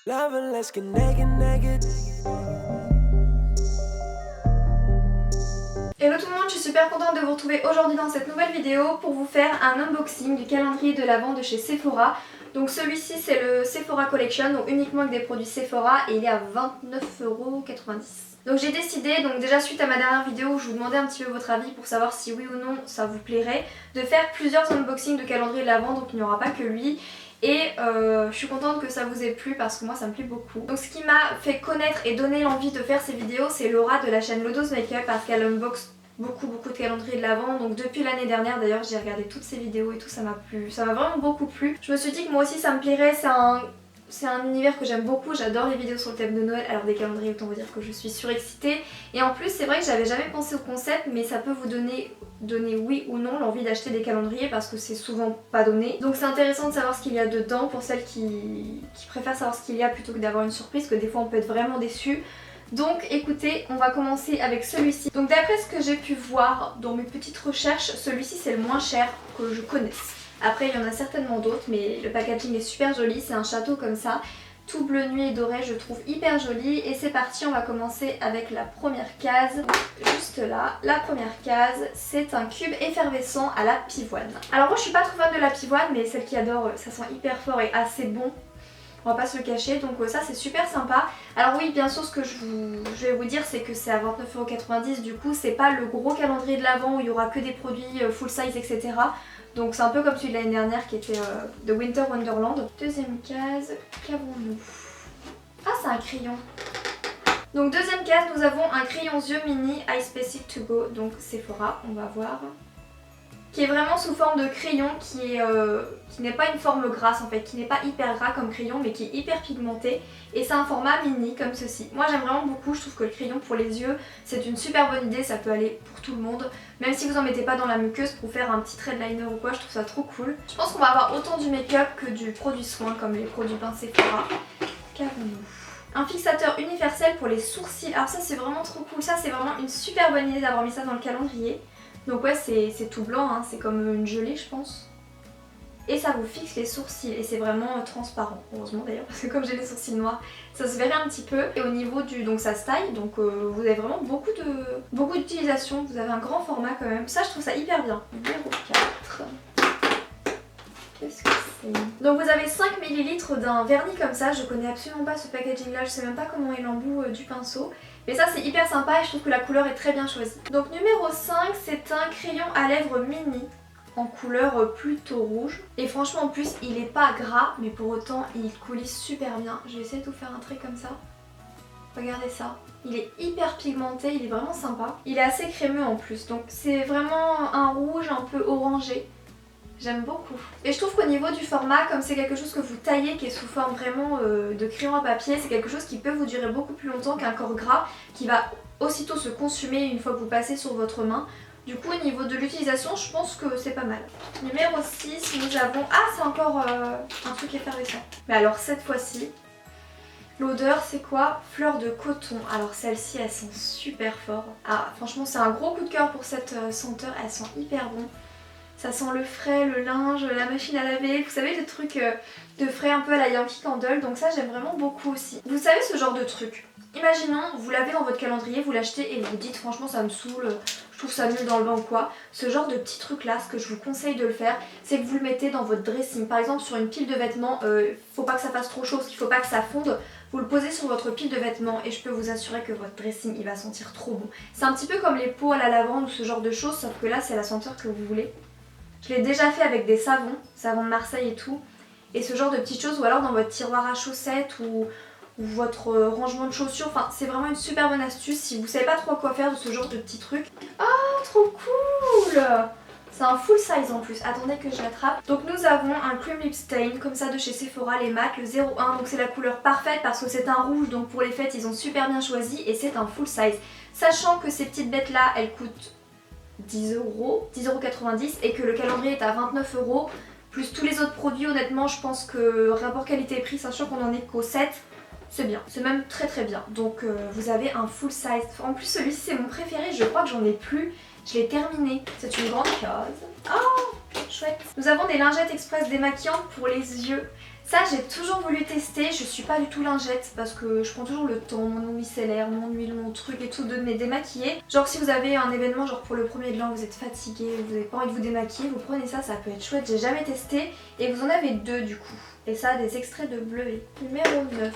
Hello tout le monde, je suis super contente de vous retrouver aujourd'hui dans cette nouvelle vidéo pour vous faire un unboxing du calendrier de l'Avent de chez Sephora. Donc celui-ci c'est le Sephora Collection, donc uniquement avec des produits Sephora et il est à 29,90 €. Donc j'ai décidé, donc déjà suite à ma dernière vidéo où je vous demandais un petit peu votre avis pour savoir si oui ou non ça vous plairait, de faire plusieurs unboxings de calendrier de l'Avent, donc il n'y aura pas que lui. Et je suis contente que ça vous ait plu parce que moi ça me plaît beaucoup. Donc ce qui m'a fait connaître et donner l'envie de faire ces vidéos, c'est Laura de la chaîne Lodo's Makeup parce qu'elle unboxe beaucoup de calendriers de l'Avent. Donc depuis l'année dernière d'ailleurs j'ai regardé toutes ses vidéos et tout, ça m'a plu, ça m'a vraiment beaucoup plu. Je me suis dit que moi aussi ça me plairait, c'est un univers que j'aime beaucoup, j'adore les vidéos sur le thème de Noël, alors des calendriers autant vous dire que je suis surexcitée. Et en plus c'est vrai que j'avais jamais pensé au concept, mais ça peut vous donner oui ou non l'envie d'acheter des calendriers parce que c'est souvent pas donné. Donc c'est intéressant de savoir ce qu'il y a dedans pour celles qui préfèrent savoir ce qu'il y a plutôt que d'avoir une surprise, que des fois on peut être vraiment déçu. Donc écoutez, on va commencer avec celui-ci. Donc d'après ce que j'ai pu voir dans mes petites recherches, celui-ci c'est le moins cher que je connaisse. Après il y en a certainement d'autres, mais le packaging est super joli, c'est un château comme ça, tout bleu nuit et doré, je trouve hyper joli. Et c'est parti, on va commencer avec la première case, juste là. La première case, c'est un cube effervescent à la pivoine. Alors moi je suis pas trop fan de la pivoine, mais celle qui adore, ça sent hyper fort et assez bon. On va pas se le cacher, donc ça c'est super sympa. Alors oui, bien sûr ce que je vais vous dire c'est que c'est à 29,90 €, du coup c'est pas le gros calendrier de l'Avent où il y aura que des produits full size etc. Donc c'est un peu comme celui de l'année dernière qui était de Winter Wonderland. Deuxième case, qu'avons-nous? Ah c'est un crayon. Donc deuxième case, nous avons un crayon yeux mini Ice Basic to Go, donc Sephora, on va voir. Qui est vraiment sous forme de crayon, qui n'est pas une forme grasse en fait, qui n'est pas hyper gras comme crayon mais qui est hyper pigmenté. Et c'est un format mini comme ceci. Moi j'aime vraiment beaucoup, je trouve que le crayon pour les yeux c'est une super bonne idée, ça peut aller pour tout le monde. Même si vous en mettez pas dans la muqueuse pour faire un petit trait de liner ou quoi, je trouve ça trop cool. Je pense qu'on va avoir autant du make-up que du produit soin comme les produits bains Sephora. Qu'avons-nous? Un fixateur universel pour les sourcils. Alors ça c'est vraiment trop cool, ça c'est vraiment une super bonne idée d'avoir mis ça dans le calendrier. Donc ouais c'est tout blanc, hein. C'est comme une gelée je pense. Et ça vous fixe les sourcils et c'est vraiment transparent, heureusement d'ailleurs parce que comme j'ai les sourcils noirs ça se verrait un petit peu. Et au niveau du, donc ça se taille, donc vous avez vraiment beaucoup d'utilisation, vous avez un grand format quand même. Ça je trouve ça hyper bien. Numéro 4. Qu'est-ce que c'est? Donc vous avez 5 ml d'un vernis comme ça, je connais absolument pas ce packaging là, je sais même pas comment est l'embout du pinceau. Mais ça c'est hyper sympa et je trouve que la couleur est très bien choisie. Donc numéro 5, c'est un crayon à lèvres mini en couleur plutôt rouge. Et franchement en plus il est pas gras mais pour autant il coulisse super bien. Je vais essayer de vous faire un trait comme ça. Regardez ça. Il est hyper pigmenté, il est vraiment sympa. Il est assez crémeux en plus, donc c'est vraiment un rouge un peu orangé. J'aime beaucoup. Et je trouve qu'au niveau du format, comme c'est quelque chose que vous taillez qui est sous forme vraiment de crayon à papier, c'est quelque chose qui peut vous durer beaucoup plus longtemps qu'un corps gras qui va aussitôt se consumer une fois que vous passez sur votre main. Du coup au niveau de l'utilisation je pense que c'est pas mal. Numéro 6, nous avons... Ah c'est encore un truc effervescent. Mais alors cette fois-ci, l'odeur c'est quoi? Fleur de coton. Alors celle-ci elle sent super fort. Ah franchement c'est un gros coup de cœur pour cette senteur, elle sent hyper bon. Ça sent le frais, le linge, la machine à laver, vous savez le truc de frais un peu à la Yankee Candle, donc ça j'aime vraiment beaucoup aussi. Vous savez ce genre de truc, imaginons vous l'avez dans votre calendrier, vous l'achetez et vous vous dites franchement ça me saoule, je trouve ça nul dans le bain ou quoi. Ce genre de petit truc là, ce que je vous conseille de le faire, c'est que vous le mettez dans votre dressing. Par exemple sur une pile de vêtements, faut pas que ça fasse trop chaud parce qu'il faut pas que ça fonde. Vous le posez sur votre pile de vêtements et je peux vous assurer que votre dressing il va sentir trop bon. C'est un petit peu comme les pots à la lavande ou ce genre de choses, sauf que là c'est la senteur que vous voulez. Je l'ai déjà fait avec des savons de Marseille et tout. Et ce genre de petites choses, ou alors dans votre tiroir à chaussettes ou votre rangement de chaussures. Enfin, c'est vraiment une super bonne astuce si vous savez pas trop quoi faire de ce genre de petits trucs. Oh, trop cool! C'est un full size en plus. Attendez que je l'attrape. Donc nous avons un cream lip stain comme ça de chez Sephora, les mat, le 01. Donc c'est la couleur parfaite parce que c'est un rouge. Donc pour les fêtes, ils ont super bien choisi et c'est un full size. Sachant que ces petites bêtes là, elles coûtent 10 €, 10,90 € et que le calendrier est à 29 € plus tous les autres produits. Honnêtement je pense que rapport qualité-prix, sachant qu'on en est qu'au 7, c'est bien, c'est même très bien. Donc vous avez un full size. En plus celui-ci c'est mon préféré, je crois que j'en ai plus, je l'ai terminé. C'est une grande case. Oh chouette. Nous avons des lingettes express démaquillantes pour les yeux. Ça j'ai toujours voulu tester, je suis pas du tout lingette parce que je prends toujours le temps, mon eau micellaire, mon huile, mon truc et tout de me démaquiller. Genre si vous avez un événement genre pour le 1er de l'an, vous êtes fatigué, vous n'avez pas envie de vous démaquiller, vous prenez ça, ça peut être chouette, j'ai jamais testé. Et vous en avez 2 du coup. Et ça a des extraits de bleuet. Numéro 9.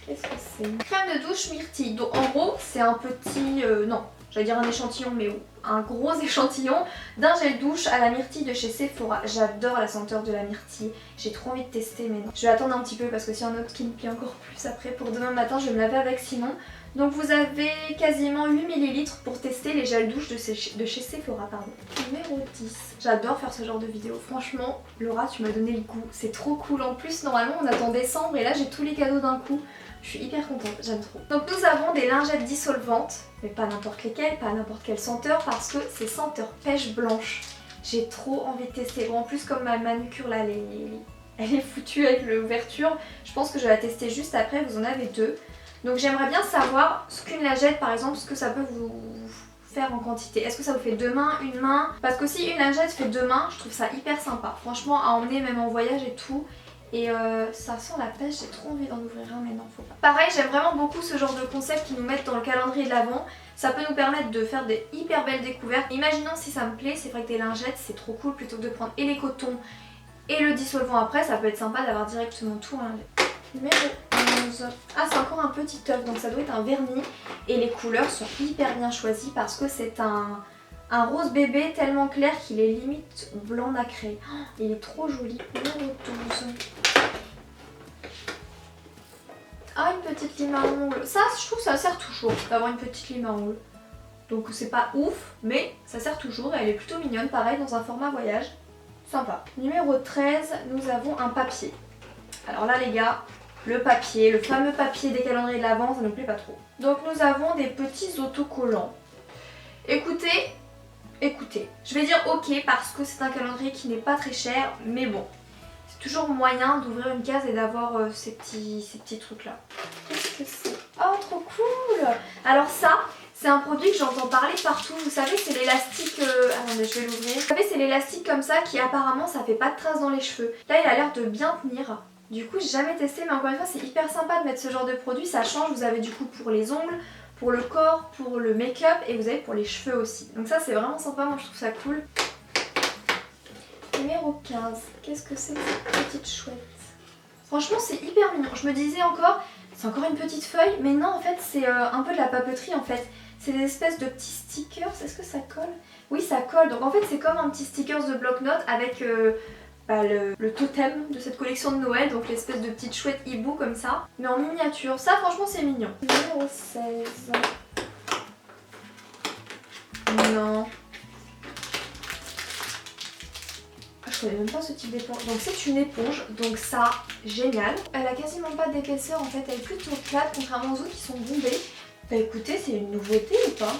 Qu'est-ce que c'est? Crème de douche myrtille. Donc en gros c'est un petit... non, j'allais dire un échantillon mais un gros échantillon d'un gel douche à la myrtille de chez Sephora. J'adore la senteur de la myrtille. J'ai trop envie de tester mais non. Je vais attendre un petit peu parce que s'il y a un autre qui me plaît encore plus après pour demain matin je vais me laver avec sinon. Donc vous avez quasiment 8 ml pour tester les gels douche de chez Sephora. Pardon. Numéro 10. J'adore faire ce genre de vidéo. Franchement Laura tu m'as donné le goût. C'est trop cool. En plus normalement on attend décembre et là j'ai tous les cadeaux d'un coup. Je suis hyper contente, j'aime trop. Donc nous avons des lingettes dissolvantes, mais pas n'importe lesquelles, pas n'importe quelle senteur parce que c'est senteur pêche blanche. J'ai trop envie de tester. Bon en plus comme ma manucure là elle est foutue avec l'ouverture, je pense que je vais la tester juste après, vous en avez 2. Donc j'aimerais bien savoir ce qu'une lingette par exemple, ce que ça peut vous faire en quantité. Est-ce que ça vous fait 2 mains, une main? Parce que si une lingette fait 2 mains, je trouve ça hyper sympa. Franchement à emmener même en voyage et tout. Et ça sent la pêche, j'ai trop envie d'en ouvrir un mais non faut pas. Pareil j'aime vraiment beaucoup ce genre de concept qui nous mettent dans le calendrier de l'Avent. Ça peut nous permettre de faire des hyper belles découvertes. Imaginons si ça me plaît, c'est vrai que des lingettes c'est trop cool plutôt que de prendre et les cotons et le dissolvant après. Ça peut être sympa d'avoir directement tout en lingette. Numéro 11. Ah c'est encore un petit œuf donc ça doit être un vernis. Et les couleurs sont hyper bien choisies parce que c'est un rose bébé tellement clair qu'il est limite blanc nacré. Oh, il est trop joli. Numéro 12. Ah une petite lime à ongles. Ça je trouve que ça sert toujours d'avoir une petite lime à ongles. Donc c'est pas ouf mais ça sert toujours et elle est plutôt mignonne. Pareil dans un format voyage. Sympa. Numéro 13 nous avons un papier. Alors là les gars, le papier, le fameux papier des calendriers de l'Avent, ça ne me plaît pas trop. Donc nous avons des petits autocollants. Écoutez, je vais dire ok parce que c'est un calendrier qui n'est pas très cher, mais bon, c'est toujours moyen d'ouvrir une case et d'avoir ces petits trucs là. Qu'est-ce que c'est? Oh trop cool! Alors ça, c'est un produit que j'entends parler partout, vous savez c'est l'élastique, attendez je vais l'ouvrir. Vous savez c'est l'élastique comme ça qui apparemment ça fait pas de traces dans les cheveux. Là il a l'air de bien tenir. Du coup j'ai jamais testé mais encore une fois c'est hyper sympa de mettre ce genre de produit, ça change, vous avez du coup pour les ongles, pour le corps, pour le make-up et vous avez pour les cheveux aussi. Donc ça c'est vraiment sympa, moi je trouve ça cool. Numéro 15. Qu'est-ce que c'est que cette petite chouette? Franchement c'est hyper mignon. Je me disais encore, c'est encore une petite feuille, mais non en fait c'est un peu de la papeterie en fait. C'est des espèces de petits stickers, est-ce que ça colle? Oui ça colle, donc en fait c'est comme un petit stickers de bloc-notes avec le totem de cette collection de Noël, donc l'espèce de petite chouette hibou comme ça, mais en miniature. Ça franchement c'est mignon. Numéro 16. Non. Je connais même pas ce type d'éponge. Donc c'est une éponge, donc ça, génial. Elle a quasiment pas d'épaisseur en fait, elle est plutôt plate contrairement aux autres qui sont bombées. Bah écoutez, c'est une nouveauté ou pas?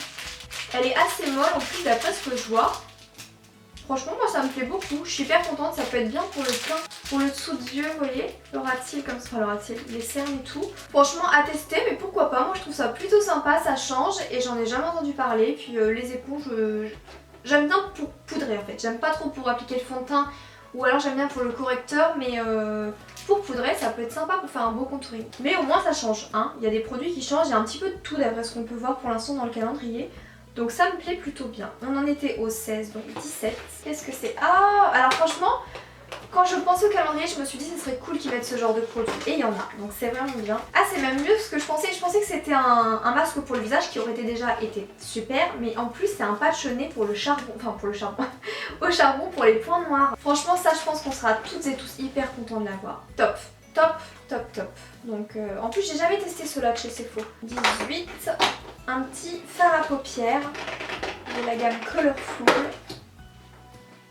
Elle est assez molle en plus d'après ce que je vois. Franchement moi ça me plaît beaucoup, je suis hyper contente, ça peut être bien pour le plein, pour le dessous de yeux, vous voyez, le ras-de-cils comme ça, enfin le ras-de-cils, les cernes et tout. Franchement à tester, mais pourquoi pas, moi je trouve ça plutôt sympa, ça change et j'en ai jamais entendu parler. Puis les éponges, j'aime bien pour poudrer en fait, j'aime pas trop pour appliquer le fond de teint ou alors j'aime bien pour le correcteur, mais pour poudrer ça peut être sympa pour faire un beau contouring. Mais au moins ça change, hein, il y a des produits qui changent, il y a un petit peu de tout d'après ce qu'on peut voir pour l'instant dans le calendrier. Donc ça me plaît plutôt bien. On en était au 16, donc 17. Qu'est-ce que c'est? Ah, alors franchement, quand je pensais au calendrier, je me suis dit que ce serait cool qu'ils mettent ce genre de produit. Et il y en a, donc c'est vraiment bien. Ah, c'est même mieux que ce que je pensais. Je pensais que c'était un masque pour le visage qui aurait déjà été super. Mais en plus, c'est un patch au nez pour le charbon. Enfin, pour le charbon. Au charbon pour les points noirs. Franchement, ça, je pense qu'on sera toutes et tous hyper contents de l'avoir. Top, top, top, top. Donc, en plus, j'ai jamais testé ceux-là de chez Sephora. 18. Un petit fard à paupières de la gamme Colorful.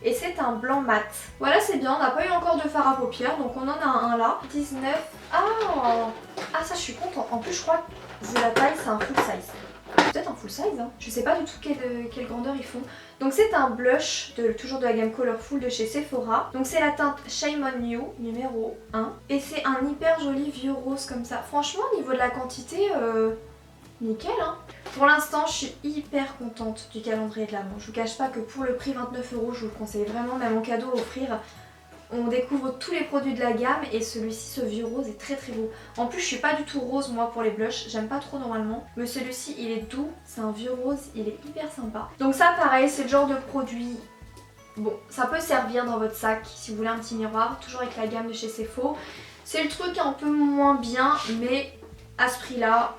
Et c'est un blanc mat. Voilà c'est bien, on n'a pas eu encore de fard à paupières donc on en a un là. 19. Ah ça je suis contente. En plus je crois que vu la taille c'est un full size. Peut-être un full size hein. Je sais pas du tout quelle grandeur ils font. Donc c'est un blush toujours de la gamme Colorful de chez Sephora. Donc c'est la teinte Shame on You numéro 1. Et c'est un hyper joli vieux rose comme ça. Franchement au niveau de la quantité... nickel hein. Pour l'instant je suis hyper contente du calendrier de l'Avent. Je vous cache pas que pour le prix 29 €, je vous le conseille vraiment, même en cadeau à offrir. On découvre tous les produits de la gamme et celui-ci, ce vieux rose, est très très beau. En plus je suis pas du tout rose moi pour les blushs, j'aime pas trop normalement. Mais celui-ci il est doux, c'est un vieux rose, il est hyper sympa. Donc ça pareil, c'est le genre de produit, bon ça peut servir dans votre sac si vous voulez un petit miroir, toujours avec la gamme de chez Sephora. C'est le truc un peu moins bien mais à ce prix là,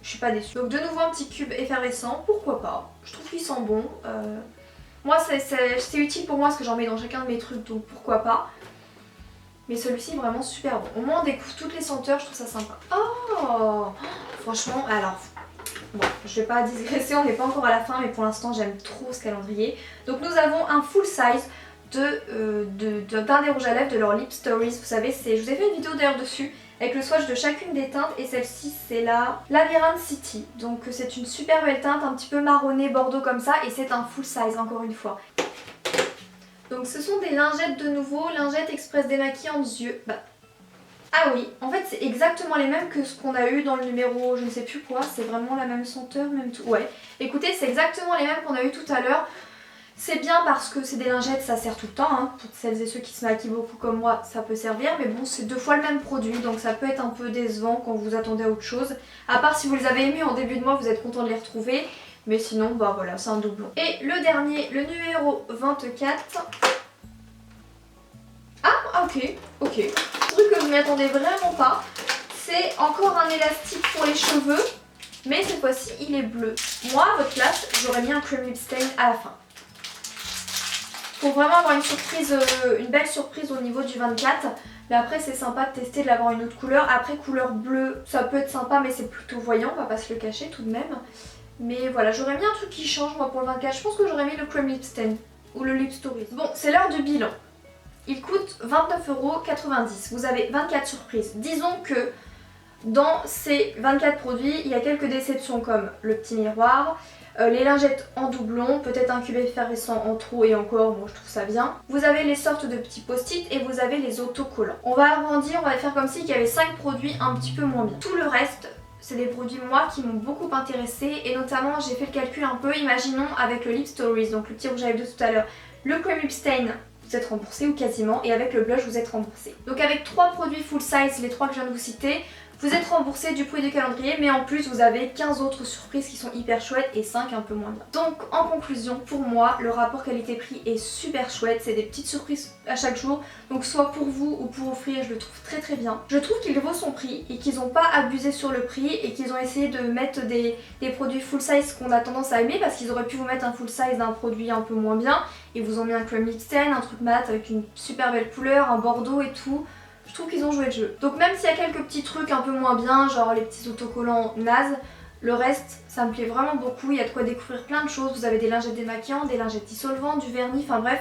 je suis pas déçue. Donc de nouveau un petit cube effervescent, pourquoi pas. Je trouve qu'il sent bon. Moi c'est utile pour moi parce que j'en mets dans chacun de mes trucs donc pourquoi pas. Mais celui-ci est vraiment super bon. Au moins on découvre toutes les senteurs, je trouve ça sympa. Oh franchement alors, bon je vais pas digresser, on n'est pas encore à la fin mais pour l'instant j'aime trop ce calendrier. Donc nous avons un full size d'un des rouges à lèvres de leur Lip Stories. Vous savez, je vous ai fait une vidéo d'ailleurs dessus avec le swatch de chacune des teintes et celle-ci c'est la Labyrinthe City. Donc c'est une super belle teinte, un petit peu marronné bordeaux comme ça et c'est un full size encore une fois. Donc ce sont des lingettes de nouveau, lingettes express démaquillantes yeux. Ah oui, en fait c'est exactement les mêmes que ce qu'on a eu dans le numéro je ne sais plus quoi, c'est vraiment la même senteur, même tout. Ouais, écoutez c'est exactement les mêmes qu'on a eu tout à l'heure. C'est bien parce que c'est des lingettes, ça sert tout le temps, hein. Pour celles et ceux qui se maquillent beaucoup comme moi, ça peut servir. Mais bon, c'est 2 fois le même produit, donc ça peut être un peu décevant quand vous attendez à autre chose. À part si vous les avez aimés en début de mois, vous êtes content de les retrouver. Mais sinon, bah voilà, c'est un doublon. Et le dernier, le numéro 24. Ah, ok. Un truc que vous m'y attendez vraiment pas. C'est encore un élastique pour les cheveux. Mais cette fois-ci, il est bleu. Moi, à votre place, j'aurais mis un cream lip stain à la fin. Pour vraiment avoir une surprise, une belle surprise au niveau du 24. Mais après c'est sympa de tester, de l'avoir une autre couleur. Après couleur bleue, ça peut être sympa mais c'est plutôt voyant, on va pas se le cacher tout de même. Mais voilà, j'aurais mis un truc qui change moi pour le 24. Je pense que j'aurais mis le Cream Lip Stain ou le Lip Stories. Bon, c'est l'heure du bilan. Il coûte 29,90 €. Vous avez 24 surprises. Disons que dans ces 24 produits, il y a quelques déceptions comme le petit miroir, les lingettes en doublon, peut-être un cube effervescent en trop et encore, moi je trouve ça bien. Vous avez les sortes de petits post-it et vous avez les autocollants. On va arrondir, on va faire comme si il y avait 5 produits un petit peu moins bien. Tout le reste, c'est des produits moi qui m'ont beaucoup intéressé et notamment j'ai fait le calcul un peu, imaginons avec le Lip Stories, donc le petit rouge à lèvres de tout à l'heure, le Cream Lip Stain, vous êtes remboursé ou quasiment, et avec le blush vous êtes remboursé. Donc avec 3 produits full size, les 3 que je viens de vous citer, vous êtes remboursé du prix du calendrier, mais en plus vous avez 15 autres surprises qui sont hyper chouettes et 5 un peu moins bien. Donc en conclusion, pour moi, le rapport qualité-prix est super chouette. C'est des petites surprises à chaque jour, donc soit pour vous ou pour offrir, je le trouve très très bien. Je trouve qu'il vaut son prix et qu'ils n'ont pas abusé sur le prix et qu'ils ont essayé de mettre des produits full size qu'on a tendance à aimer, parce qu'ils auraient pu vous mettre un full size d'un produit un peu moins bien. Ils vous ont mis un cream lip stain, un truc mat avec une super belle couleur, un bordeaux et tout. Je trouve qu'ils ont joué le jeu. Donc même s'il y a quelques petits trucs un peu moins bien, genre les petits autocollants nazes, le reste ça me plaît vraiment beaucoup. Il y a de quoi découvrir plein de choses. Vous avez des lingettes démaquillantes, des lingettes dissolvantes, du vernis, enfin bref.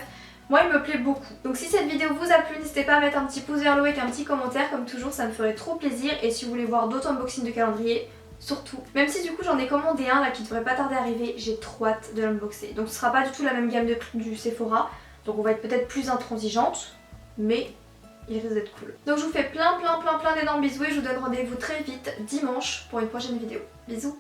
Moi il me plaît beaucoup. Donc si cette vidéo vous a plu, n'hésitez pas à mettre un petit pouce vers le haut avec un petit commentaire. Comme toujours ça me ferait trop plaisir. Et si vous voulez voir d'autres unboxings de calendrier, surtout. Même si du coup j'en ai commandé un là qui devrait pas tarder à arriver, j'ai trop hâte de l'unboxer. Donc ce sera pas du tout la même gamme de prix du Sephora. Donc on va être peut-être plus intransigeante. Mais il risque d'être cool. Donc je vous fais plein d'énormes bisous et je vous donne rendez-vous très vite dimanche pour une prochaine vidéo. Bisous.